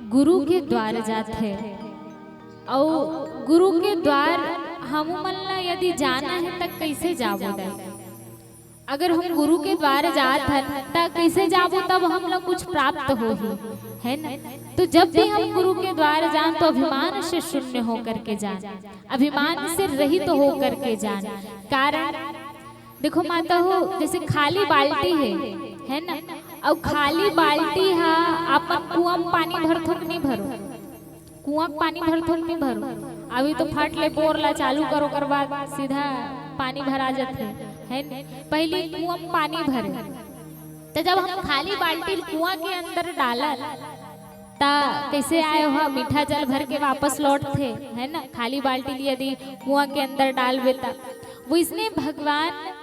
गुरु के द्वार जाते और गुरु के द्वार हम मन ला यदि जाना है तक कैसे जाबो दे। अगर हम गुरु के द्वार जात हन तक कैसे जाबो तब हम लोग कुछ प्राप्त हो ही है ना। तो जब भी हम गुरु के द्वार जान तो अभिमान से शून्य होकर के जान, अभिमान से रहित तो होकर के जान। कारण देखो माता हो जैसे खाली बाल्टी है ना, और खाली बाल्टी हा अपन कुआं में पानी भरथोक नहीं भरो, कुआं पानी भरथोक नहीं भरो, अभी तो फट ले बोर ला चालू करो कर बाद सीधा पानी भरा जाते है न। पहले कुआं में पानी भरे तो जब हम खाली बाल्टी कुआं के अंदर डाला ता कैसे आए हो मीठा जल भर के वापस लौटते है ना। खाली बाल्टी यदि कुआं के अंदर डाल बेता वो इसने भगवान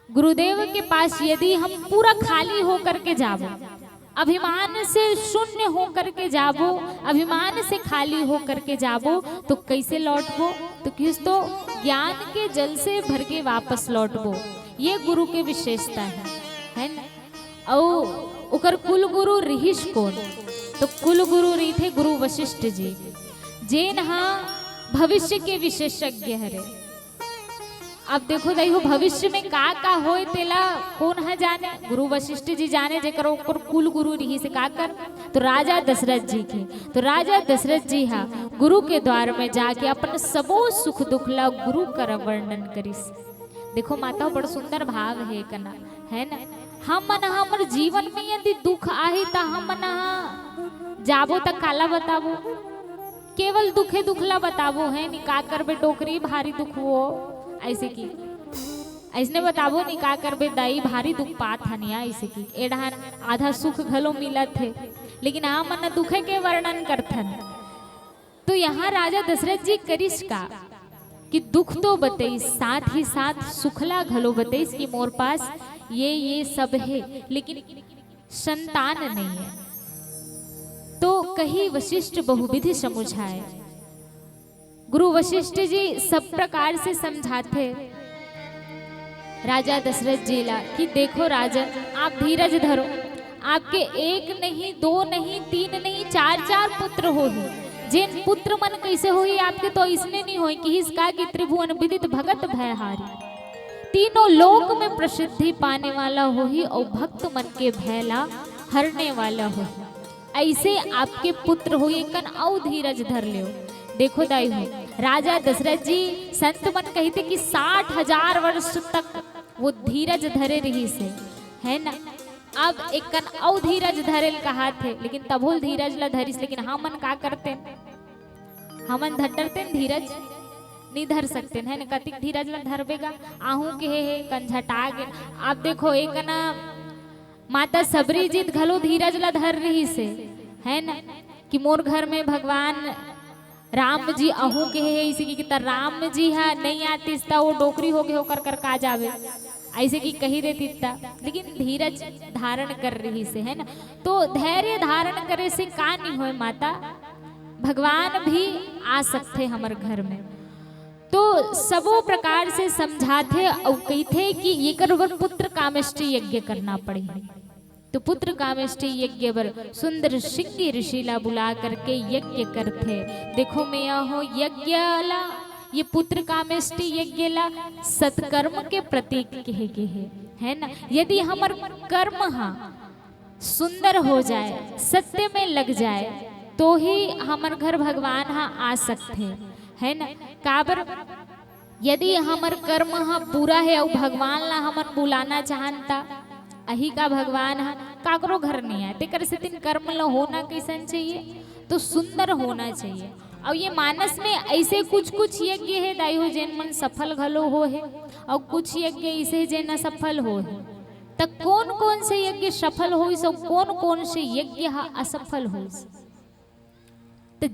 गुरुदेव के पास यदि हम पूरा खाली होकर के जाबो, अभिमान से शून्य होकर के जाबो, अभिमान से खाली होकर के जाबो तो कैसे लौटबो, तो किस तो ज्ञान के जल से भर के वापस लौटबो। ये गुरु के विशेषता है ना। और उकर कुल गुरु ऋषि कौन, तो कुल गुरु रही थे गुरु वशिष्ठ जी, जेन हाँ भविष्य के विशेषज्ञ हरे। अब देखो देखो भविष्य में का होए तेला कौन है जाने, गुरु वशिष्ठ जी जाने जेकर ओकर कुल गुरु रही से का कर, तो राजा दशरथ जी के। तो राजा दशरथ जी हा गुरु के द्वार में जाके अपन सबो सुख दुख ला गुरु कर वर्णन करिस। देखो माता बड़ सुंदर भाव है कना है ना। हम मन हमर जीवन में यदि दुख आही ता हम मन जाबो तक काला बताबो, केवल दुखे दुखला बताबो है नी का करबे टोकरी भारी दुख वो ऐसे की ऐसने बताबो नहीं का करबे दाई भारी दुख पात हनिया ऐसे की एडहान आधा सुख घलो मिलत थे लेकिन आ मन दुखे के वर्णन करथन। तो यहाँ राजा दशरथ जी करिस का कि दुख तो बतेइस साथ ही साथ सुखला घलो बतेइस कि मोर पास ये सब है लेकिन संतान नहीं है। तो कही वशिष्ठ बहुविधि समुझाए, गुरु वशिष्ठ जी सब प्रकार से समझाते राजा दशरथ जी ला कि देखो राजन आप धीरज धरो, आपके एक नहीं दो नहीं तीन नहीं चार चार पुत्र हो ही, जिन पुत्र मन कैसे हो ही आपके तो इसने नहीं हो कि इसका कि त्रिभुवन विदित भगत भयहारी, तीनों लोक में प्रसिद्धि पाने वाला हो ही और भक्त मन के भयला हरने वाला हो। ऐसे आपके पुत्र हो ये कन औ धीरज धर ले। देखो दाई हो राजा दशरथ जी संत मन कहते कि 60,000 वर्ष तक वो धीरज धरे रही से है ना। अब एक कन औ धीरज धरेल कहा थे लेकिन तभोल धीरज ला धरिस, लेकिन हमन का करते हमन धरते धीरज नहीं धर सकते है ना। कतिक धीरज ला धरबेगा आहू के है कंझटा गे। आप देखो एक ना माता सबरी जीत घलो धीरज ला धर रही से है ना कि मोर घर में भगवान राम जी अहू के है इसी की तरह राम जी है नहीं आती वो डोकरी हो गए होकर कर का जावे ऐसे की कही देती था, लेकिन धीरज धारण कर रही से है ना। तो धैर्य धारण करे से का नहीं होए माता, भगवान भी आ सकते हमारे घर में। तो सबो प्रकार से समझाते और कहते कि ये कर पुत्र कामेष्टि यज्ञ करना पड़े। तो पुत्र कामेष्टि यज्ञ बर सुंदर सिंह ऋषिला बुला करके यज्ञ करते। देखो मैं हो यज्ञ ला ये पुत्र कामेष्टि यज्ञ ला सत्कर्म के प्रतीक कहे है ना। यदि हमर कर्म हाँ सुंदर हो जाए सत्य में लग जाए तो ही हमर घर भगवान हाँ आ सकते है ना। काबर यदि हमर कर्म हाँ पूरा है और भगवान ला हमन बुलाना चाहता अही का भगवान है काकरो घर नहीं है तेकर से तीन कर्म ला होना कैसन चाहिए, तो सुंदर होना चाहिए। और ये मानस में ऐसे कुछ कुछ यज्ञ है दाई हो जैन मन सफल घलो हो है और कुछ यज्ञ ऐसे जैन असफल हो है। तब कौन कौन से यज्ञ सफल हो सो कौन कौन से यज्ञ असफल हो। तो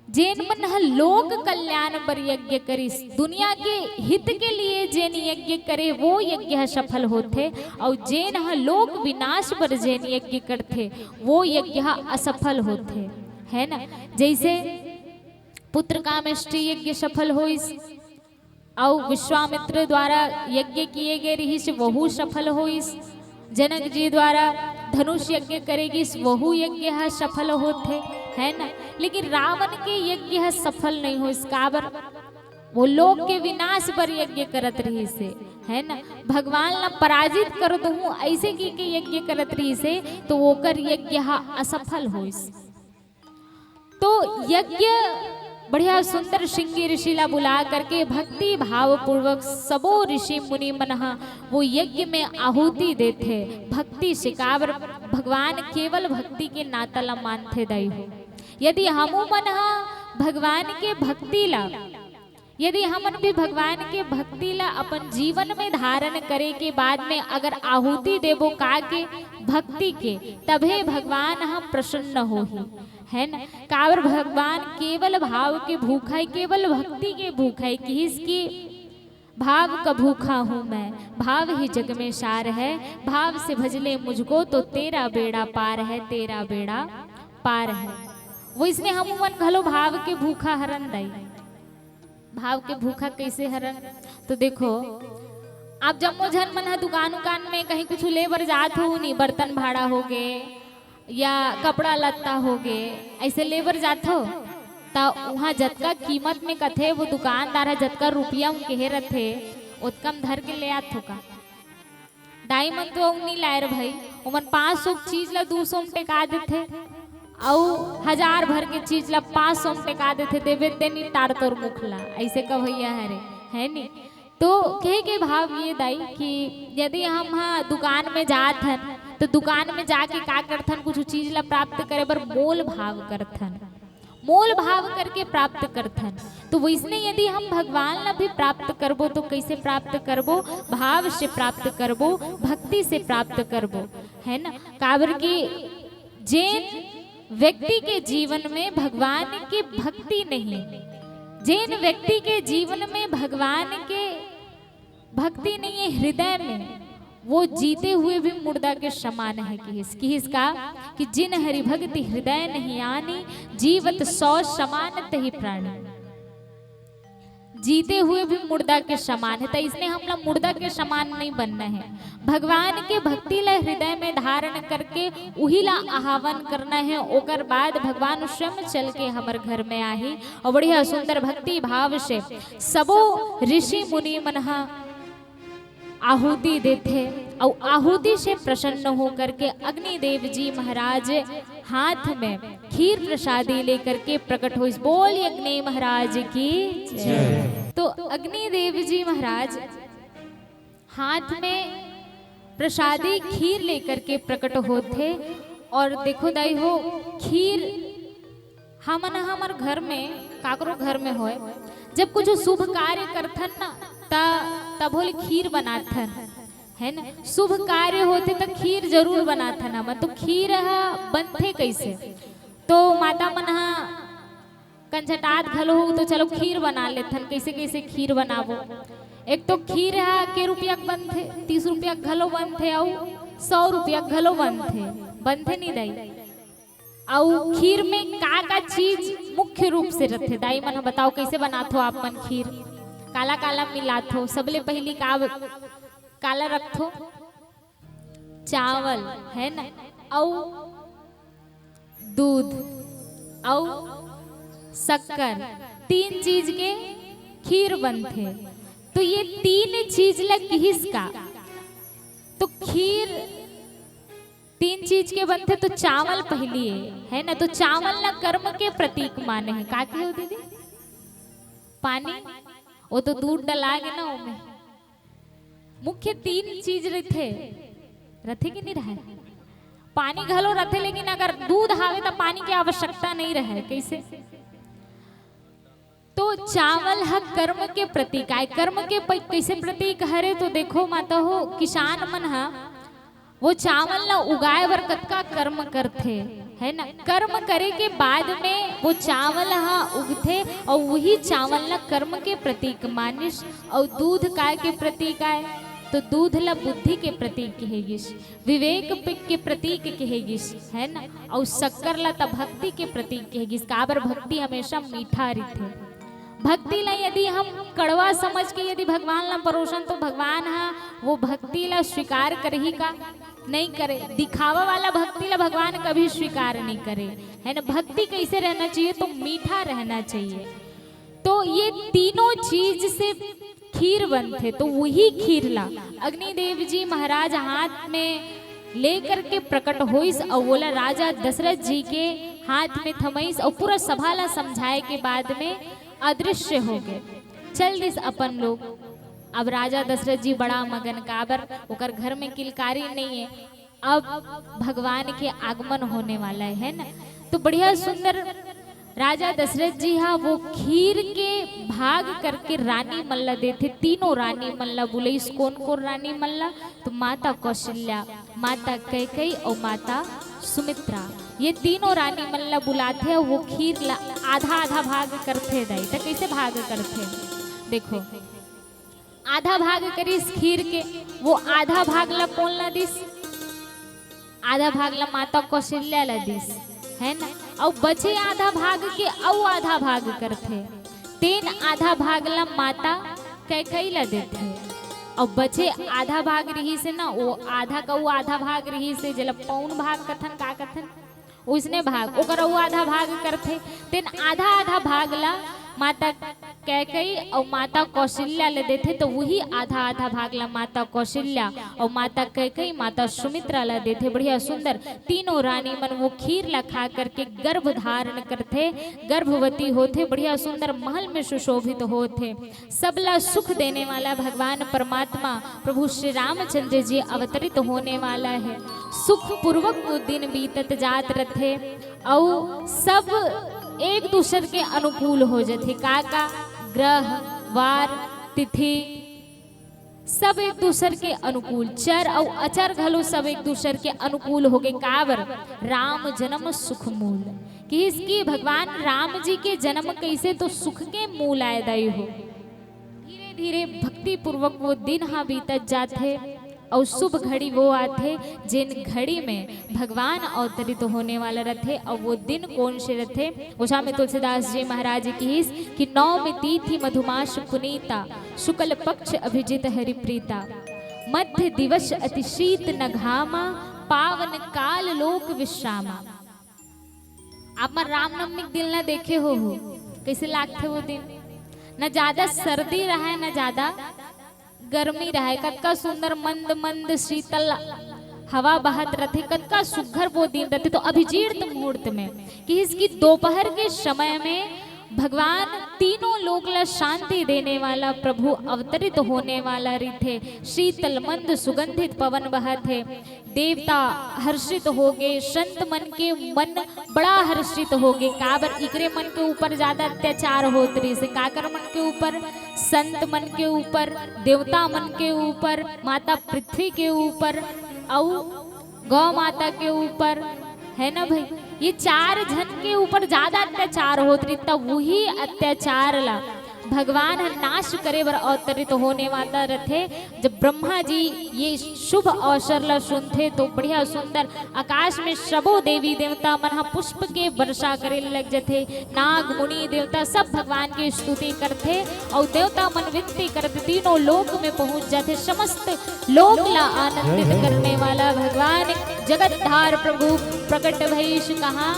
जैन मन लोक कल्याण पर यज्ञ करिस दुनिया के हित के लिए जैन यज्ञ करे वो यज्ञ सफल होते, और जैन लोक विनाश पर जैन यज्ञ करते वो यज्ञ असफल होते है ना। जैसे पुत्र कामेष्टि यज्ञ सफल होइस और विश्वामित्र द्वारा यज्ञ किए गए रही से वहु सफल होइस, जनक जी द्वारा धनुष यज्ञ करेगी वहु यज्ञ है सफल होते, है ना। लेकिन रावण के यज्ञ है सफल नहीं हो, इसका बर वो लोग के विनाश पर यज्ञ करत रही से, है ना। भगवान ला पराजित कर दू ऐसे की के यज्ञ करत रही से, तो ओकर यज्ञ असफल हो। तो यज्ञ बढ़िया सुंदर श्रृंगी ऋषि ला बुला करके भक्ति भाव पूर्वक सबो ऋषि मुनि मन वो यज्ञ में आहुति देते भक्ति से। काबर भगवान केवल भक्ति के नाता ला मानते दई हो। यदि हमू मन भगवान के भक्ति ला, यदि हमन भी भगवान के भक्ति ला अपन जीवन में धारण करे के बाद में अगर आहुति देबो का के भक्ति के, तभे भगवान हम प्रसन्न होही, है ना। काबर भगवान केवल भाव के भूखा है, केवल भक्ति के भूखा है कि इसकी भाव का भूखा हूँ मैं, भाव ही जग में सार है, भाव से भजले मुझको तो तेरा बेड़ा पार है, तेरा बेड़ा पार है। वो इसने हम मन घलो भाव के भूखा हरन दई। भाव के भूखा कैसे हरन, तो देखो आप जम्मो झन मन दुकान उकान में कहीं कुछ लेबर जात हो, नहीं बर्तन भाड़ा हो गए या कपड़ा लत्ता हो गए, ऐसे लेबर जात हो तो वहाँ जतका कीमत में कथे वो दुकानदार है जतका रुपया कहे रथे उतकम धर के ले आत हो का। दाई मन तो नहीं लायर भाई, उमन 500 चीज ला 200 में टेका देते और 1000 भर के चीज ला 500 में टेका देते, देवे देनी तार तोर मुखला, ऐसे कभैया है नी। तो कहे के भाव ये दाई कि यदि हम दुकान में जात हन तो दुकान में जाके का करथन, कुछ चीज ला प्राप्त करे बर मोल भाव करथन, मोल भाव करके प्राप्त करथन। तो वैसने यदि हम भगवान ला भी प्राप्त करबो तो कैसे प्राप्त करबो, भाव से प्राप्त करबो, भक्ति से प्राप्त करबो, है ना। काबर की जिन व्यक्ति के जीवन में भगवान की भक्ति नहीं, जिन व्यक्ति के जीवन में भगवान के भक्ति नहीं है हृदय में, वो जीते हुए भी मुर्दा के समान है। कि इसका कि जिन हरि भक्ति हृदय नहीं आनी, जीवत 100 समान तही प्राणी, जीते हुए भी मुर्दा के समान है। तो इसलिए हम लोग मुर्दा के समान नहीं बनना है, भगवान के भक्ति ला हृदय में धारण करके उही ला आह्वान करना है। ओकर बाद भगवान स्वयं चल के हमारे घर में आही और बढ़िया सुंदर भक्ति भाव से सबो ऋषि मुनि मन आहुति देते और आहुति से प्रसन्न होकर के अग्निदेव जी महाराज हाथ में खीर प्रसादी लेकर के प्रकट हो। बोल अग्नि महाराज की जय। तो अग्निदेव जी महाराज हाथ में प्रसादी खीर लेकर के प्रकट होते। और देखो दाई हो, खीर हमन हमार घर में काकरो घर में होए जब कुछ शुभ कार्य करथन ना तब बोले खीर बनाथन, है ना। शुभ कार्य होते तो खीर जरूर बनाथन हम। तो खीर बनते कैसे, तो माता मन कंचटात घलो हो तो चलो खीर बना लेथन। कैसे कैसे खीर बनाबो, एक तो खीर के रुपया बनते, 30 रुपया घलो बनते और 100 रुपया घलो बनते नहीं दाई। और खीर में का चीज मुख्य रूप से रखे दाई मन बताओ कैसे बनाथो आप मन खीर। काला काला मिलाथो, सबले पहली काला रखथो चावल, है ना, और दूध और शक्कर, 3 चीज के खीर बनते। तो ये 3 चीज लग किसका, तो खीर 3 चीज के बनते। तो चावल पहली है ना, तो चावल ना कर्म के प्रतीक माने हैं। का हो दीदी, पानी, वो तो दूध डलागे ना उनमें। मुख्य 3 चीज रथे कि नहीं रहे, पानी घलो रथे, लेकिन अगर दूध हावे तो पानी की आवश्यकता नहीं रहे। कैसे, तो चावल है कर्म के प्रतीक है। कर्म के कैसे प्रतीक हरे, तो देखो माता हो किसान मन वो चावल ना उगाए बर कतका कर्म करते, है ना। कर्म करे के बाद में वो चावल उगते और वही चावल ना कर्म के प्रतीक मानिस। और दूध काय के प्रतीक आए, तो दूध ला बुद्धि के प्रतीक कहेगिस, विवेक के प्रतीक कहेगिस, है ना। और शक्कर ला त भक्ति के प्रतीक कहेगिस। काबर भक्ति हमेशा मीठा रहते। भक्ति ला यदि हम कड़वा समझ के यदि भगवान ला परोसन, तो भगवान वो भक्ति ला स्वीकार करही का, नहीं करे। दिखावा वाला भक्ति ला भगवान कभी स्वीकार नहीं करे, है ना। भक्ति कैसे रहना चाहिए, तो मीठा रहना चाहिए। तो ये तीनों चीज से खीर बनते, तो वही खीर ला अग्निदेव जी महाराज हाथ में लेकर के प्रकट होइस और बोला राजा दशरथ जी के हाथ में थमईस और पूरा सभा ला समझाए के बाद में अदृश्य हो गए। चल दिस अपन लोग। अब राजा दशरथ जी बड़ा मगन काबर, ओकर घर में किलकारी नहीं है, अब भगवान के आगमन होने वाला है ना। तो बढ़िया सुंदर राजा दशरथ जी हाँ वो खीर के भाग करके रानी मल्ला देते। तीनों रानी मल्ला बोले, इस कौन कौन रानी मल्ला, तो माता कौशल्या, माता कैकेयी और माता सुमित्रा, ये तीनों रानी मल्ला बुलाते हैं। वो खीर ला आधा आधा भाग करते दाई। तो कैसे भाग करते देखो, आधा भाग करी इस खीर के, वो आधा भाग ला कौन ला दिस, आधा भाग ला माता कौशल्या ला दिस, है ना। और बचे आधा भाग के औ आधा भाग करते, तीन आधा भाग ला माता कैकेयी ला देते। और बचे आधा भाग रही से ना, वो आधा का वो आधा भाग रही से जला पौन भाग कथन का कथन उसने भाग ओकर वो आधा भाग करते। तीन आधा आधा भाग ला माता कैकेयी और माता कौशल्या ले देते। तो वही आधा आधा भाग ला माता कौशल्या और माता कैकेयी माता सुमित्रा ला देते। बढ़िया सुंदर तीनों रानी मन वो खीर ला खा करके गर्भ धारण करते, गर्भवती होते, बढ़िया सुंदर महल में सुशोभित होते। सबला सुख देने वाला भगवान परमात्मा प्रभु श्री रामचंद्र जी अवतरित होने वाला है। सुख पूर्वक वो दिन बीतत जात रथे और सब एक दूसरे के अनुकूल हो जाते। काका ग्रह वार तिथि सब एक दूसरे के अनुकूल, चर और अचर घलो सब एक दूसरे के अनुकूल हो गए। काबर राम जन्म सुख मूल, कि इसकी भगवान राम जी के जन्म कैसे, तो सुख के मूल आयदाई हो। धीरे धीरे भक्ति पूर्वक वो दिन हाँ बीतत जाते और शुभ घड़ी वो आते जिन घड़ी में भगवान अवतरित होने वाला रहते। और वो दिन कौन से रहते, उषा में तुलसीदास जी महाराज की कि नौमी तिथि मधुमास पुनीता, शुक्ल पक्ष अभिजित हरिप्रीता, मध्य दिवस अति शीत न घामा, पावन काल लोक विश्रामा। आप रामनवमी के दिन ना देखे हो कैसे लागते वो दिन, न ज्यादा सर्दी रहा है न ज्यादा गर्मी रहा है। कतका सुंदर मंद मंद शीतल हवा बहत रहते, कतका सुघर वो दिन रहते। तो अभिजीत मुहूर्त में कि इसकी दोपहर के समय में भगवान तीनों लोक ला शांति देने वाला प्रभु अवतरित होने वाला रीथे। शीतल मंद सुगंधित पवन बहते, देवता हर्षित हो गए, संत मन के मन बड़ा हर्षित हो गए। काबर इकरे मन के ऊपर ज्यादा अत्याचार होत रही से, काकर मन के ऊपर, संत मन के ऊपर, देवता मन के ऊपर, माता पृथ्वी के ऊपर और गौ माता के ऊपर, है ना भाई। ये चार जन के ऊपर ज्यादा अत्याचार होत रही, तब वही अत्याचार ला भगवान नाश करे बर अवतरित होने वाला रहते। जब ब्रह्मा जी ये शुभ अवसर ला सुनते तो बढ़िया सुंदर आकाश में सबो देवी देवता मन पुष्प के वर्षा करे लग जाते। नाग मुनि देवता सब भगवान की स्तुति करते और देवता मन विनती करते, तीनों लोक में पहुंच जाते। समस्त लोक ला आनंदित करने वाला भगवान जगतधार प्रभु प्रकट भइस कहाँ,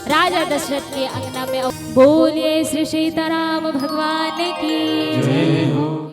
राजा दशरथ के अंगना में। बोलिए श्री सीताराम भगवान की जय हो।